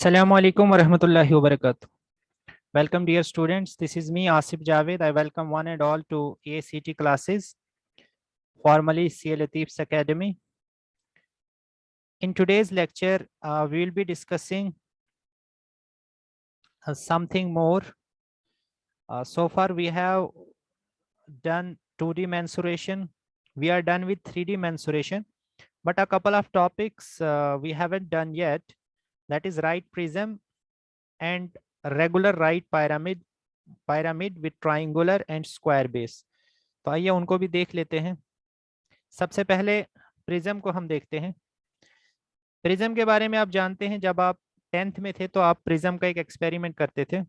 Assalamu alaikum wa rahmatullahi wa barakatuh. Welcome dear students. This is me Asif Javed. I welcome one and all to ACT classes, formerly CA Latif's Academy. In today's lecture, we will be discussing something more. So far we have done 2D mensuration. We are done with 3D mensuration, but a couple of topics we haven't done yet. That is right prism and regular right pyramid with triangular and square base. तो आइए उनको भी देख लेते हैं। सबसे पहले prism को हम देखते हैं। प्रिज्म के बारे में आप जानते हैं, जब आप 10th में थे तो आप प्रिज्म का एक एक्सपेरिमेंट करते थे।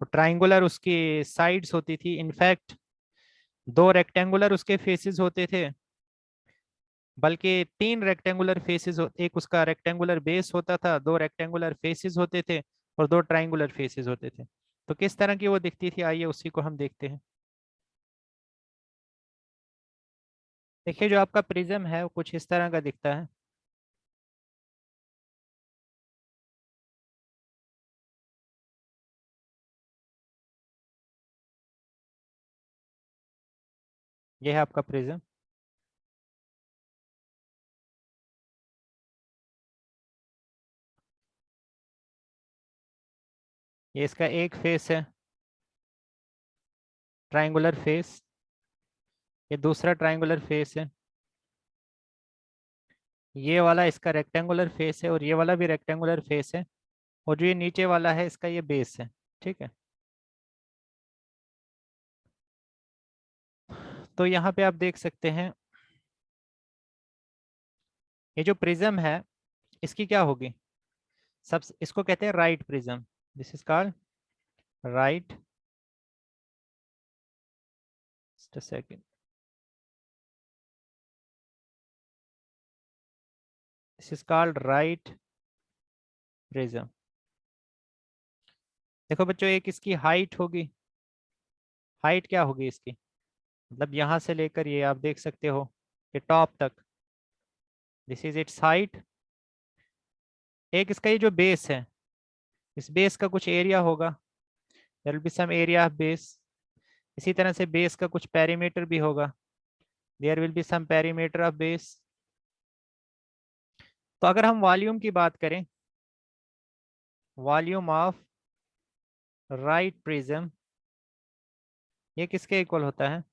ट्राइंगुलर उसकी साइड्स होती थी, इनफैक्ट 2 रेक्टेंगुलर उसके फेसेस होते थे, बल्कि 3 रेक्टेंगुलर फेसेस, एक उसका रेक्टेंगुलर बेस होता था, 2 रेक्टेंगुलर फेसेस होते थे और 2 ट्राइंगुलर फेसेस होते थे। तो किस तरह की वो दिखती थी, आइए उसी को हम देखते हैं। देखिए जो आपका प्रिज्म है वो कुछ इस तरह का दिखता है। ये है आपका प्रिज्म। ये इसका एक फेस है, ट्राइंगुलर फेस। ये दूसरा ट्राइंगुलर फेस है। ये वाला इसका रेक्टेंगुलर फेस है और ये वाला भी रेक्टेंगुलर फेस है। और जो ये नीचे वाला है इसका ये बेस है। ठीक है, तो यहाँ पे आप देख सकते हैं ये जो प्रिज्म है इसकी क्या होगी। सब इसको कहते हैं right prism. This is called right, just a second, this is called right prism. देखो बच्चों, एक इसकी हाइट होगी। हाइट क्या होगी इसकी, मतलब यहाँ से लेकर ये आप देख सकते हो ये टॉप तक, दिस इज इट्स हाइट। एक इसका ये जो बेस है, इस बेस का कुछ एरिया होगा, there will be some area of base. इसी तरह से बेस का कुछ पेरीमीटर भी होगा, there will be some perimeter of base. तो अगर हम वॉल्यूम की बात करें, वॉल्यूम ऑफ राइट प्रिज्म, ये किसके इक्वल होता है।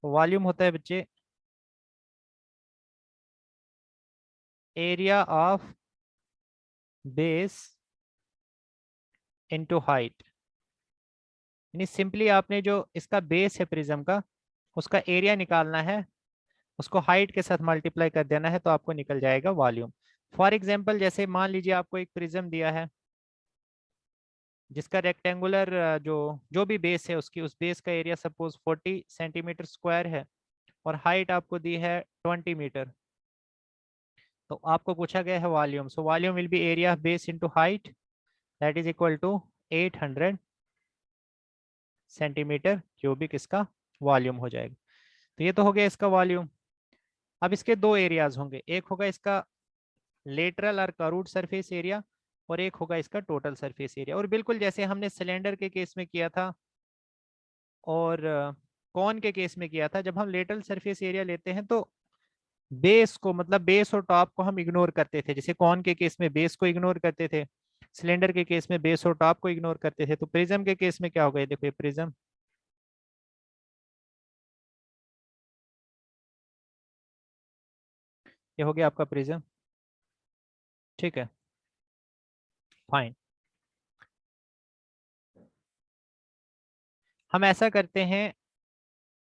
वॉल्यूम होता है बच्चे area of base into height. यानी सिंपली आपने जो इसका बेस है प्रिज्म का, उसका एरिया निकालना है, उसको हाइट के साथ मल्टीप्लाई कर देना है तो आपको निकल जाएगा वॉल्यूम। फॉर एग्जांपल जैसे मान लीजिए आपको एक प्रिज्म दिया है जिसका रेक्टेंगुलर जो जो भी बेस है उसकी, उस बेस का एरिया सपोज 40 सेंटीमीटर स्क्वायर है और हाइट आपको दी है 20 मीटर। तो आपको पूछा गया है volume, so volume will be area of base into height, that is equal to 800 centimetre cubic इसका वॉल्यूम हो जाएगा। तो ये तो हो गया इसका वॉल्यूम। अब इसके दो एरियाज होंगे, एक होगा इसका लेटरल और करूड सरफेस एरिया और एक होगा इसका टोटल सरफेस एरिया। और बिल्कुल जैसे हमने सिलेंडर के केस में किया था और कॉन के केस में किया था, जब हम लेटरल सरफेस एरिया लेते हैं तो बेस को, मतलब बेस और टॉप को हम इग्नोर करते थे। जैसे कॉन के केस में बेस को इग्नोर करते थे, सिलेंडर के केस में बेस और टॉप को इग्नोर करते थे। तो प्रिज्म के केस में क्या होगा, ये देखो ये प्रिज्म, ये हो गया आपका प्रिज्म। ठीक है, फाइन। हम ऐसा करते हैं,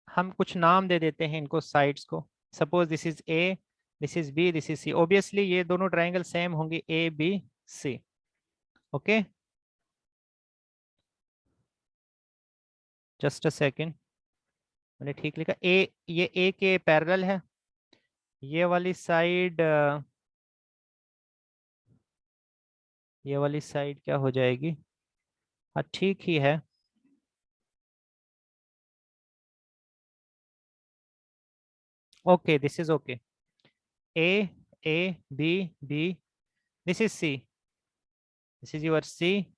हम कुछ नाम दे देते हैं इनको साइड्स को। Suppose this is A, this is B, this is C. Obviously ये दोनों ट्राइंगल सेम होंगे, A B C. Okay, just a second, मैंने ठीक लिखा। ए, ये ए के पैरेलल है। ये वाली साइड, ये वाली साइड क्या हो जाएगी, हाँ ठीक ही है। Okay, this is okay. A A, B, B. This is C. This is your C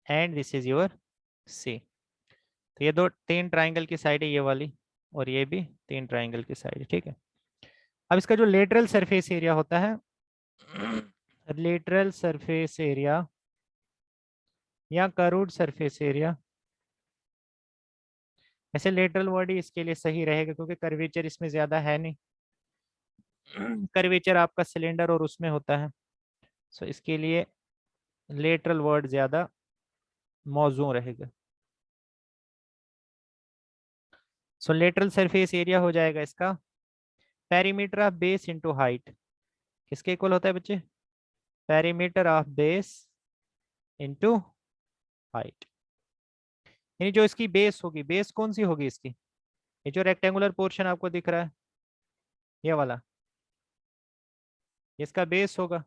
and this is your C. तो ये दो तीन ट्राइंगल की साइड है ये वाली, और ये भी तीन ट्राइंगल की साइड है, ठीक है। अब इसका जो लेटरल सरफेस एरिया होता है, लेटरल सरफेस एरिया या करूड सरफेस एरिया, ऐसे लेटरल वर्ड ही इसके लिए सही रहेगा क्योंकि कर्वेचर इसमें ज्यादा है नहीं। कर्वेचर आपका सिलेंडर और उसमें होता है, सो इसके लिए लेटरल वर्ड ज्यादा मौजू रहेगा। सो लेटरल सरफेस एरिया हो जाएगा इसका perimeter of base into height. किसके इक्वल होता है बच्चे? Perimeter of base into height. यानी जो इसकी बेस होगी, बेस कौन सी होगी इसकी? ये जो रेक्टेंगुलर पोर्शन आपको दिख रहा है ये वाला, इसका बेस होगा।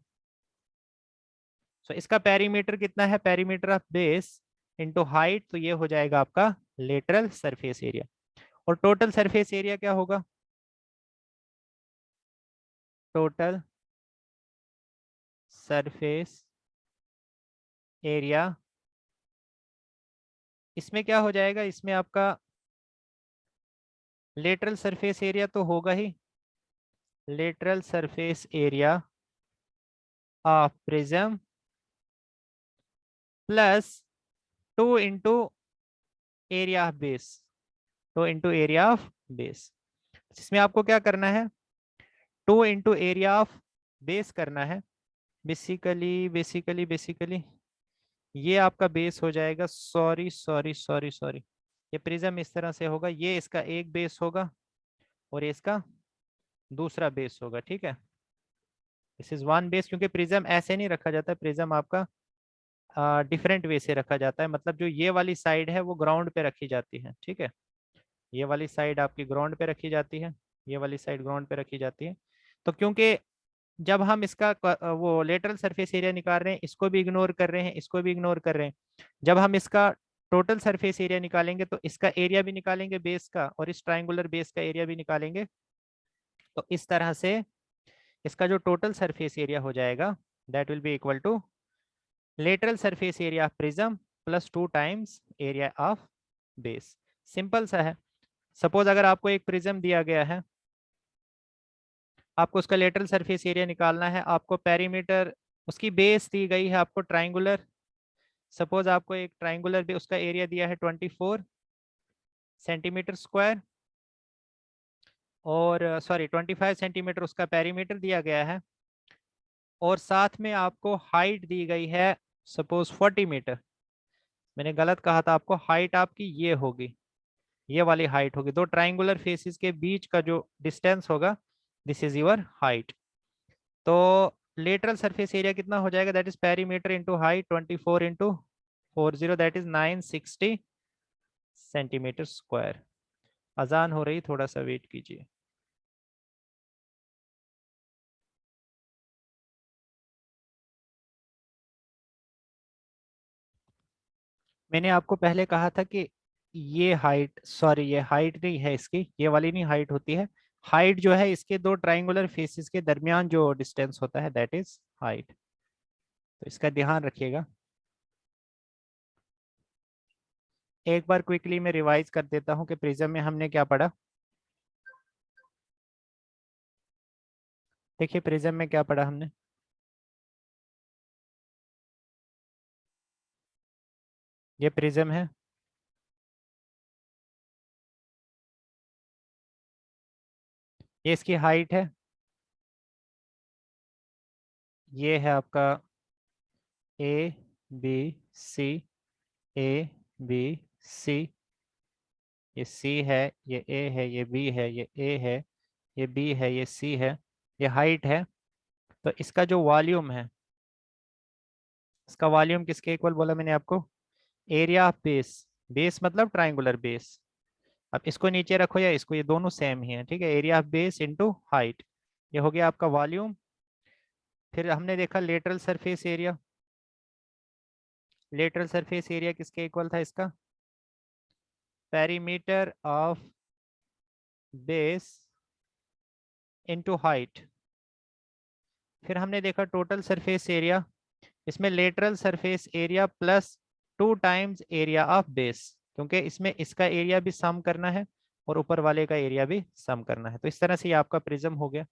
सो इसका पेरीमीटर कितना है? Perimeter of base into height, तो ये हो जाएगा आपका लेटरल सरफेस एरिया। और टोटल सरफेस एरिया क्या होगा? टोटल सरफेस एरिया, इसमें क्या हो जाएगा? इसमें आपका लेटरल सरफेस एरिया तो होगा ही, lateral surface area of prism plus 2 into area of base, 2 into area of base. इसमें आपको क्या करना है? 2 इंटू एरिया ऑफ बेस करना है। बेसिकली ये आपका बेस हो जाएगा, सॉरी, ये प्रिज्म इस तरह से होगा, ये इसका एक बेस होगा और ये इसका दूसरा बेस होगा, ठीक है। दिस इज वन बेस, क्योंकि प्रिज्म ऐसे नहीं रखा जाता, प्रिज्म आपका डिफरेंट वे से रखा जाता है। मतलब जो ये वाली साइड है वो ग्राउंड पे रखी जाती है, ठीक है। ये वाली साइड आपकी ग्राउंड पे रखी जाती है, ये वाली साइड ग्राउंड पे रखी जाती है। तो क्योंकि जब हम इसका वो लेटरल सरफेस एरिया निकाल रहे हैं, इसको भी इग्नोर कर रहे हैं, इसको भी इग्नोर कर रहे हैं, जब हम इसका टोटल सरफेस एरिया निकालेंगे तो इसका एरिया भी निकालेंगे बेस का, और इस ट्राइंगुलर बेस का एरिया भी निकालेंगे। तो इस तरह से इसका जो टोटल सरफेस एरिया हो जाएगा that will be equal to lateral surface area of prism plus 2 times area of base. Simple सा है। सपोज अगर आपको एक प्रिज्म दिया गया है, आपको उसका लेटरल सरफेस एरिया निकालना है, आपको पेरीमीटर, उसकी बेस दी गई है आपको ट्राइंगुलर। सपोज आपको एक ट्राइंगुलर भी उसका एरिया दिया है 24 सेंटीमीटर स्क्वायर, और सॉरी 25 सेंटीमीटर उसका पेरीमीटर दिया गया है, और साथ में आपको हाइट दी गई है सपोज 40 मीटर। मैंने गलत कहा था, आपको हाइट आपकी ये होगी, ये वाली हाइट होगी। दो ट्राइंगुलर फेसेस के बीच का जो डिस्टेंस होगा दिस इज योर हाइट। तो लेटरल सरफेस एरिया कितना हो जाएगा? That is perimeter into height 24 into 40, that is 960 centimetre square. अजान हो रही, थोड़ा सा वेट कीजिए। मैंने आपको पहले कहा था कि ये हाइट, सॉरी ये हाइट नहीं है इसकी, ये वाली नहीं हाइट होती है। हाइट जो है इसके दो ट्राइंगुलर फेसेस के दरमियान जो डिस्टेंस होता है दैट इज हाइट। तो इसका ध्यान रखिएगा। एक बार क्विकली मैं रिवाइज कर देता हूं कि प्रिज्म में हमने क्या पढ़ा। देखिए प्रिज्म में क्या पढ़ा हमने। ये प्रिज्म है, ये इसकी हाइट है, ये है आपका ए बी सी, ए बी सी, ये सी है, ये ए है, ये बी है, ये ए है, ये बी है, ये सी है, ये हाइट है। तो इसका जो वॉल्यूम है, इसका वॉल्यूम किसके इक्वल बोला मैंने आपको? Area of base. बेस मतलब ट्राइंगुलर बेस। अब इसको नीचे रखो या इसको, ये दोनों सेम ही है, ठीक है। Area of base into height, ये हो गया आपका वॉल्यूम। फिर हमने देखा lateral surface area. Lateral surface area किसके इक्वल था इसका? Perimeter of base into height. फिर हमने देखा टोटल सरफेस एरिया, इसमें lateral surface area plus 2 times area of base, क्योंकि इसमें इसका एरिया भी सम करना है और ऊपर वाले का एरिया भी सम करना है। तो इस तरह से ये आपका प्रिज्म हो गया।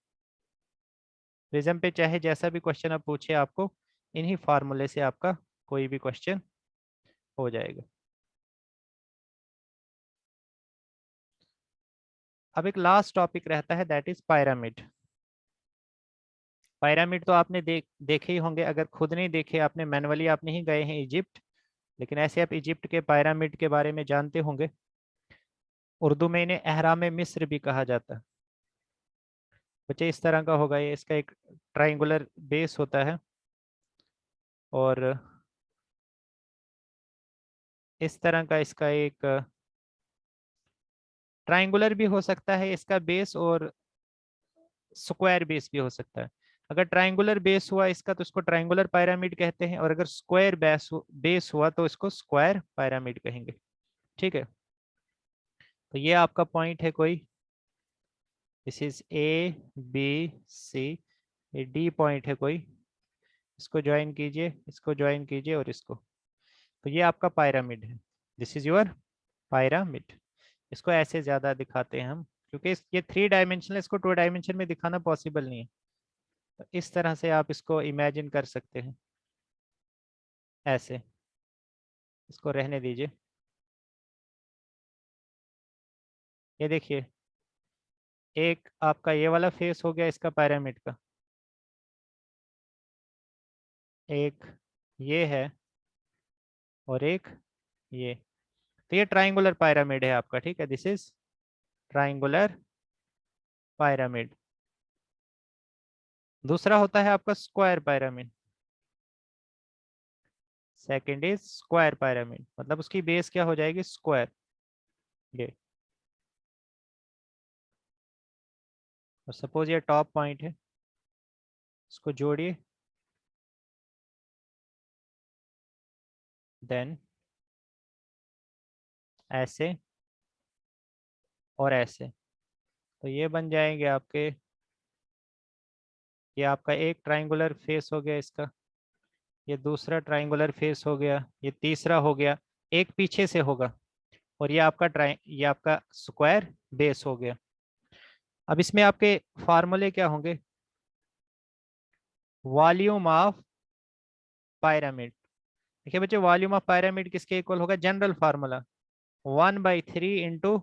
प्रिज्म पे चाहे जैसा भी क्वेश्चन आप पूछे, आपको इन्हीं फार्मूले से आपका कोई भी क्वेश्चन हो जाएगा। अब एक लास्ट टॉपिक रहता है, दैट इज पिरामिड। पिरामिड तो आपने देखे ही होंगे, अगर खुद नहीं देखे आपने, मैनुअली आप नहीं गए हैं इजिप्ट, लेकिन ऐसे आप इजिप्ट के पिरामिड के बारे में जानते होंगे। उर्दू में इन्हें अहराम मिस्र भी कहा जाता है। बच्चे इस तरह का होगा ये, इसका एक ट्राइंगुलर बेस होता है और इस तरह का इसका एक ट्राइंगुलर भी हो सकता है इसका बेस, और स्क्वायर बेस भी हो सकता है। अगर ट्राइंगुलर बेस हुआ इसका तो इसको ट्राइंगुलर पिरामिड कहते हैं, और अगर स्क्वायर बेस हुआ तो इसको स्क्वायर पिरामिड कहेंगे। ठीक है, तो ये आपका पॉइंट है कोई, this is A B C, ये डी पॉइंट है कोई, इसको ज्वाइन कीजिए, इसको ज्वाइन कीजिए और इसको, तो ये आपका पिरामिड है, दिस इज योर पिरामिड। इसको ऐसे ज्यादा दिखाते हैं हम, क्योंकि ये 3 डायमेंशनल, इसको 2 डायमेंशन में दिखाना पॉसिबल नहीं है। तो इस तरह से आप इसको इमेजिन कर सकते हैं, ऐसे, इसको रहने दीजिए। ये देखिए, एक आपका ये वाला फेस हो गया इसका पिरामिड का, एक ये है और एक ये, तो ये ट्राइंगुलर पिरामिड है आपका। ठीक है, दिस इज ट्राइंगुलर पिरामिड। दूसरा होता है आपका square pyramid, second is square pyramid, मतलब उसकी बेस क्या हो जाएगी, स्क्वायर। ये, और सपोज ये टॉप पॉइंट है, इसको जोड़िए, देन ऐसे और ऐसे, तो ये बन जाएंगे आपके, ये आपका एक ट्राइंगुलर फेस हो गया इसका, ये दूसरा ट्राइंगुलर फेस हो गया, ये तीसरा हो गया, एक पीछे से होगा, और ये आपका स्क्वायर बेस हो गया। अब इसमें आपके फार्मूले क्या होंगे, वॉल्यूम ऑफ पिरामिड। देखिए बच्चे, वॉल्यूम ऑफ पिरामिड किसके इक्वल होगा, general formula 1/3 into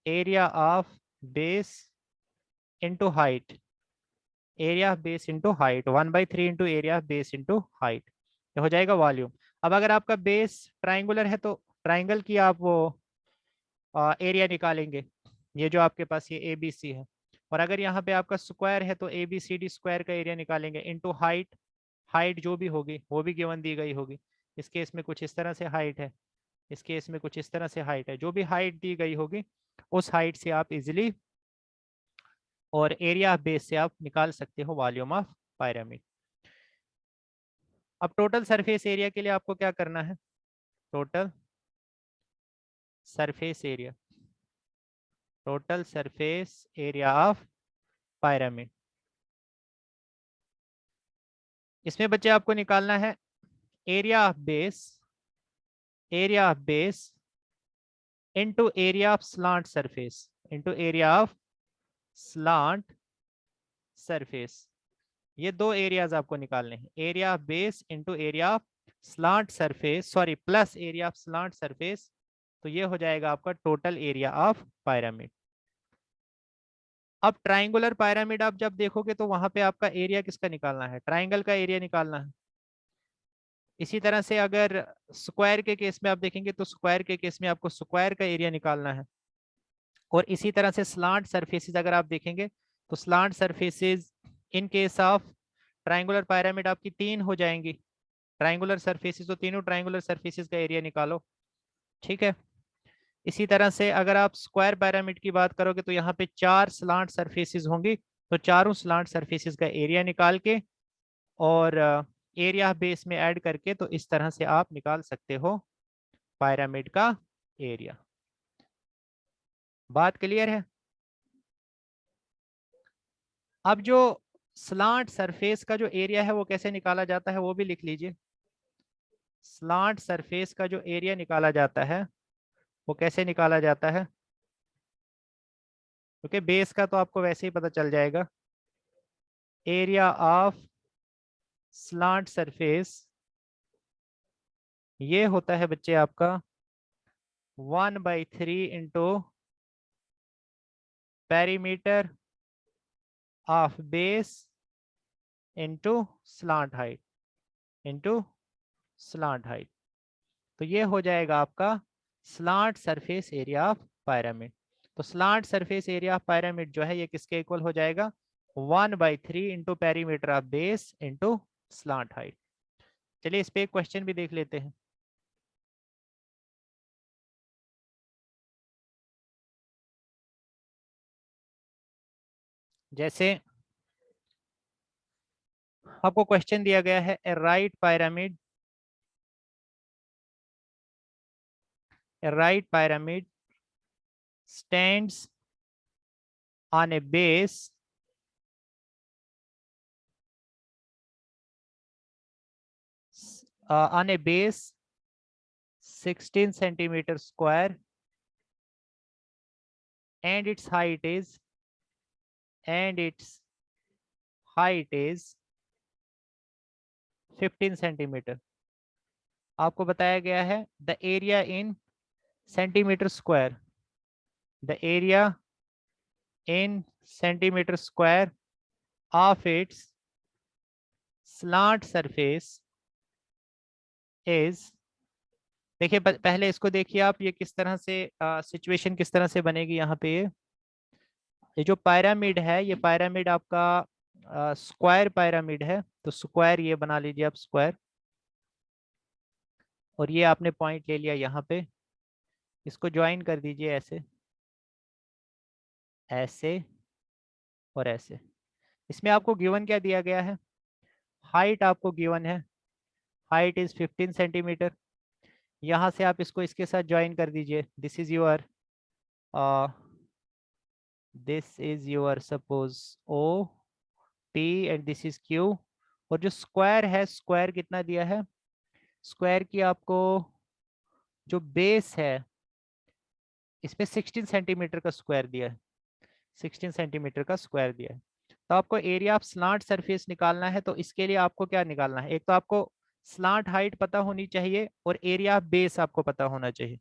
area of base into height, area of base into height, 1/3 into area of base into height, ये हो जाएगा वॉल्यूम। अब अगर आपका बेस ट्राइंगुलर है तो ट्राइंगल की आप वो एरिया निकालेंगे, ये जो आपके पास ये ए बी सी है, और अगर यहाँ पे आपका स्क्वायर है तो A B C D square का एरिया निकालेंगे इंटू हाइट, हाइट जो भी होगी वो भी गिवन दी गई होगी। इस केस में कुछ इस तरह से हाइट है, इस केस में कुछ इस तरह से हाइट है, जो भी हाइट दी गई होगी उस हाइट से आप इजिली, और एरिया ऑफ बेस से आप निकाल सकते हो वॉल्यूम ऑफ पिरामिड। अब टोटल सरफेस एरिया के लिए आपको क्या करना है, total surface area, total surface area of pyramid, इसमें बच्चे आपको निकालना है area of base, area of base into area of slant surface, into area of slant surface. ये दो एरियाज आपको निकालने हैं, area of base into area of slant surface, sorry plus area of slant surface, तो ये हो जाएगा आपका टोटल एरिया ऑफ पिरामिड। अब ट्राइंगुलर पिरामिड आप जब देखोगे तो वहां पे आपका एरिया किसका निकालना है, ट्राइंगल का एरिया निकालना है। इसी तरह से अगर स्क्वायर के केस में आप देखेंगे तो स्क्वायर के केस में आपको स्क्वायर का एरिया निकालना है। और इसी तरह से स्लांट सरफेसेस अगर आप देखेंगे तो slant surfaces in case of triangular pyramid आपकी 3 हो जाएंगी, ट्राइंगुलर सरफेसेस, तो तीनों ट्राइंगुलर सरफेसेस का एरिया निकालो। ठीक है, इसी तरह से अगर आप स्क्वायर पिरामिड की बात करोगे तो यहाँ पे 4 स्लांट सरफेसेस होंगी, तो चारों स्लांट सरफेसेस का एरिया निकाल के और एरिया बेस में ऐड करके, तो इस तरह से आप निकाल सकते हो पिरामिड का एरिया। बात क्लियर है। अब जो स्लांट सरफेस का जो एरिया है वो कैसे निकाला जाता है वो भी लिख लीजिए। स्लांट सरफेस का जो एरिया निकाला जाता है वो कैसे निकाला जाता है, क्योंकि बेस का तो आपको वैसे ही पता चल जाएगा। एरिया ऑफ स्लांट सरफेस ये होता है बच्चे आपका 1/3 into perimeter of base into slant height into slant height. तो ये हो जाएगा आपका slant surface area of pyramid. तो slant surface area of pyramid जो है ये किसके इक्वल हो जाएगा, 1/3 into perimeter of base into slant height. चलिए इस पे एक क्वेश्चन भी देख लेते हैं। जैसे आपको क्वेश्चन दिया गया है, a right pyramid stands on a base on a base 16 centimeter square and its height is 15 centimetre. आपको बताया गया है the area in centimetre square, the area in centimetre square of its slant surface is. देखिए पहले इसको देखिए आप, ये किस तरह से सिचुएशन किस तरह से बनेगी यहाँ पे। ये जो पिरामिड है ये पिरामिड आपका स्क्वायर पिरामिड है, तो स्क्वायर ये बना लीजिए आप स्क्वायर, और ये आपने पॉइंट ले लिया यहाँ पे, इसको ज्वाइन कर दीजिए ऐसे ऐसे और ऐसे। इसमें आपको गिवन क्या दिया गया है, हाइट आपको गिवन है, हाइट इज 15 सेंटीमीटर। यहाँ से आप इसको इसके साथ ज्वाइन कर दीजिए, this is your suppose O P and this is Q. और जो स्क्वायर है, स्क्वायर कितना दिया है, स्क्वायर की आपको जो बेस है इसमें 16 सेंटीमीटर का स्क्वायर दिया है, 16 सेंटीमीटर का स्क्वायर दिया है। तो आपको एरिया ऑफ स्लांट सरफेस निकालना है, तो इसके लिए आपको क्या निकालना है, एक तो आपको स्लांट हाइट पता होनी चाहिए और एरिया ऑफ बेस आपको पता होना चाहिए।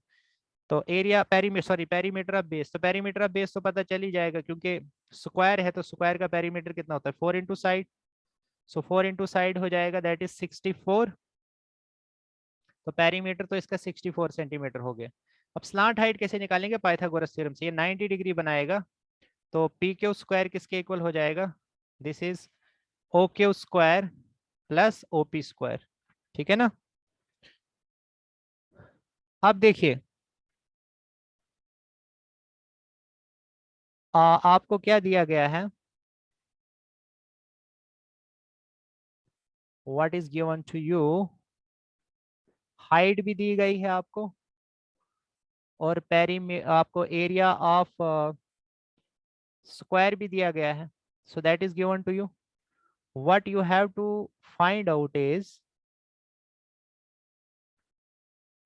तो एरिया पेरीमीटर ऑफ बेस, तो पेरीमीटर ऑफ बेस तो पता चल ही जाएगा क्योंकि स्क्वायर है, तो स्क्वायर का पेरीमीटर कितना होता है 4 इंटू साइड। सो 4 इंटू साइड हो जाएगा, दैट इज 64। तो पेरीमीटर तो इसका 64 सेंटीमीटर हो गया। अब स्लांट हाइट कैसे निकालेंगे, पाइथागोरस थ्योरम से। ये 90 डिग्री बनाएगा, तो पी क्यू स्क्वायर किसके इक्वल हो जाएगा, this is O Q square plus O P square. ठीक है ना। अब देखिए आपको क्या दिया गया है, what is given to you, height भी दी गई है आपको और पेरी में आपको एरिया ऑफ स्क्वायर भी दिया गया है। So that is given to you, what you have to find out is,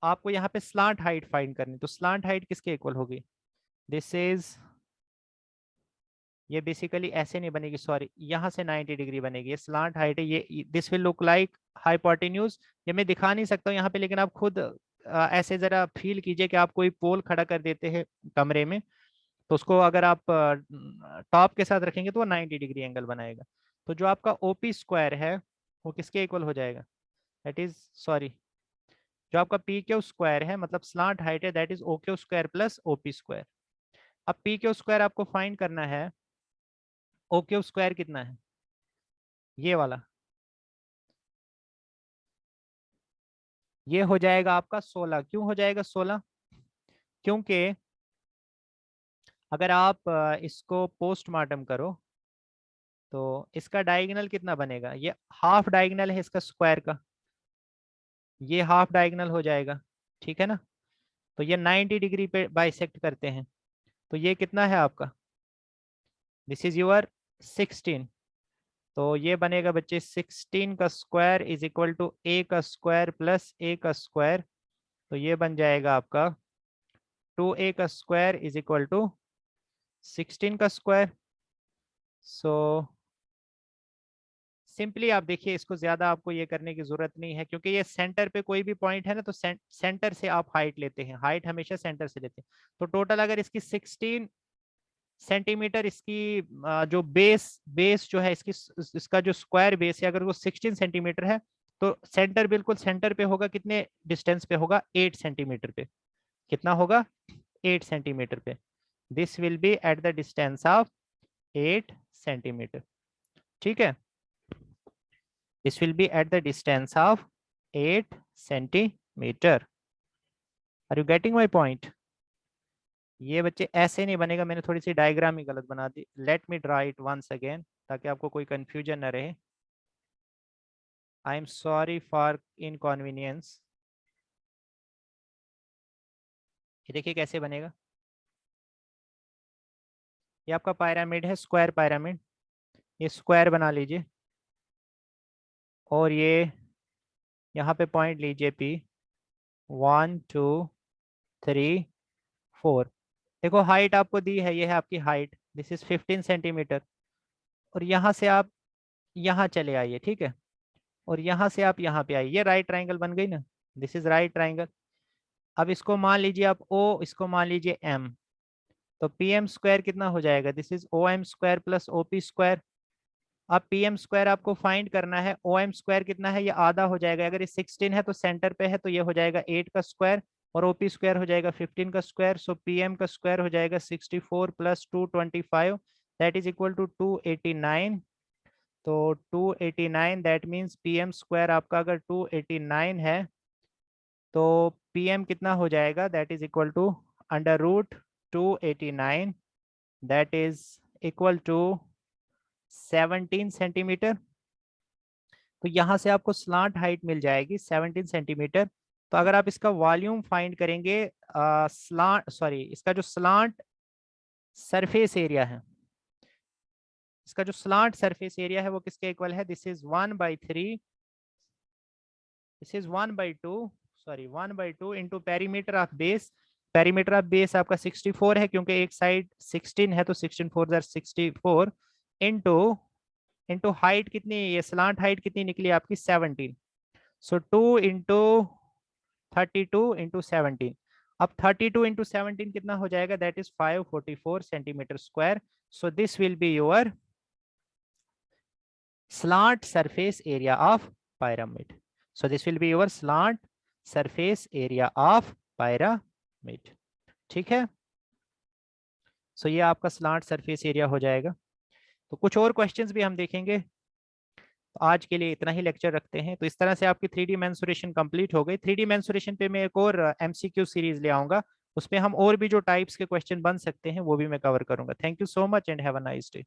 आपको यहाँ पे स्लांट हाइट फाइंड करनी। तो स्लांट हाइट किसके इक्वल होगी, दिस इज, ये बेसिकली ऐसे नहीं बनेगी, सॉरी यहाँ से 90 डिग्री बनेगी, ये स्लांट हाइट है, ये this will look like hypotenuse. ये मैं दिखा नहीं सकता हूँ यहाँ पे, लेकिन आप खुद ऐसे जरा फील कीजिए कि आप कोई पोल खड़ा कर देते हैं कमरे में, तो उसको अगर आप टॉप के साथ रखेंगे तो वो 90 डिग्री एंगल बनाएगा। तो जो आपका ओपी स्क्वायर है वो किसके इक्वल हो जाएगा, दैट इज सॉरी, जो आपका पी क्यू स्क्वायर है मतलब स्लांट हाइट है, that is O Q square plus OP square. अब पी क्यू स्क्वायर आपको फाइंड करना है, ओ क्यू स्क्वायर कितना है, ये वाला, ये हो जाएगा आपका 16। क्यों हो जाएगा 16, क्योंकि अगर आप इसको पोस्टमार्टम करो तो इसका डायगोनल कितना बनेगा, ये हाफ डायगोनल है इसका स्क्वायर का, ये हाफ डायगोनल हो जाएगा। ठीक है ना। तो ये 90 डिग्री पे बाइसेक्ट करते हैं, तो ये कितना है आपका, दिस इज योर 16। तो ये बनेगा बच्चे 16 का स्क्वायर इज इक्वल टू ए का स्क्वायर प्लस ए का स्क्वायर। तो ये बन जाएगा आपका 2a का स्क्वायर इज इक्वल टू 16 का स्क्वायर। सो सिंपली आप देखिए, इसको ज्यादा आपको ये करने की जरूरत नहीं है, क्योंकि ये सेंटर पे कोई भी पॉइंट है ना, तो सेंटर से आप हाइट लेते हैं, हाइट हमेशा सेंटर से लेते हैं। तो टोटल अगर इसकी 16 सेंटीमीटर, इसकी जो बेस बेस जो है इसकी, इसका जो स्क्वायर बेस है अगर वो 16 सेंटीमीटर है, तो सेंटर बिल्कुल सेंटर पे होगा, कितने डिस्टेंस पे होगा, 8 सेंटीमीटर पे। कितना होगा, 8 सेंटीमीटर पे। This will be at the distance of 8 centimetre. ठीक है, this will be at the distance of 8 centimetre. Are you getting my point? ये बच्चे ऐसे नहीं बनेगा, मैंने थोड़ी सी डायग्राम ही गलत बना दी। Let me draw it once again, ताकि आपको कोई कंफ्यूजन ना रहे। I am sorry for inconvenience. ये देखिए कैसे बनेगा। ये आपका पिरामिड है, स्क्वायर पिरामिड। ये स्क्वायर बना लीजिए, और ये यहाँ पे पॉइंट लीजिए P, 1 2 3 4। देखो हाइट आपको दी है, ये है आपकी हाइट, दिस इज 15 सेंटीमीटर। और यहाँ से आप यहाँ चले आइए, ठीक है, और यहाँ से आप यहाँ पे आइए, ये राइट ट्राइंगल बन गई ना, दिस इज राइट ट्राइंगल। अब इसको मान लीजिए आप O, इसको मान लीजिए M। तो पी एम स्क्वायर कितना हो जाएगा, this is O M square plus O P square. अब पी एम स्क्वायर आपको फाइंड करना है, ओ एम स्क्वायर कितना है, ये आधा हो जाएगा, अगर ये 16 है तो सेंटर पे है, तो ये हो जाएगा 8 का स्क्वायर, और ओपी स्क्वायर हो जाएगा 15 का स्क्वायर। सो पी एम का स्क्वायर हो जाएगा 64 plus 225, that is equal to 289। तो 289, that means P M square आपका अगर 289 है, तो पी एम कितना हो जाएगा, that is equal to under root 289, that is equal to 17 centimetre. तो यहाँ से आपको स्लांट हाइट मिल जाएगी 17 सेंटीमीटर। तो अगर आप इसका वॉल्यूम फाइंड करेंगे, इसका जो स्लांट सरफेस एरिया है, इसका जो स्लांट सरफेस एरिया है वो किसके इक्वल है, this is 1/3, this is 1/2, sorry 1/2 into perimeter of base. Perimeter of base आपका 64 है, क्योंकि एक साइड 16 है, तो 16 4 64 इंटू इंटू हाइट कितनी, ये स्लांट हाइट कितनी निकली आपकी 17। सो 2 इंटू 32 इंटू 17। अब 32 इंटू 17 कितना हो जाएगा, that is 544 centimetre square. So this will be your slant surface area of pyramid. So this will be your slant surface area of pyramid. ठीक है, सो ये आपका स्लांट सरफेस एरिया हो जाएगा। तो कुछ और क्वेश्चंस भी हम देखेंगे। तो आज के लिए इतना ही लेक्चर रखते हैं। तो इस तरह से आपकी 3D मेंसुरेशन कंप्लीट हो गई। 3D मेंसुरेशन पे मैं एक और MCQ सीरीज ले आऊंगा, उसमें हम और भी जो टाइप्स के क्वेश्चन बन सकते हैं वो भी मैं कवर करूंगा। Thank you so much and have a nice day.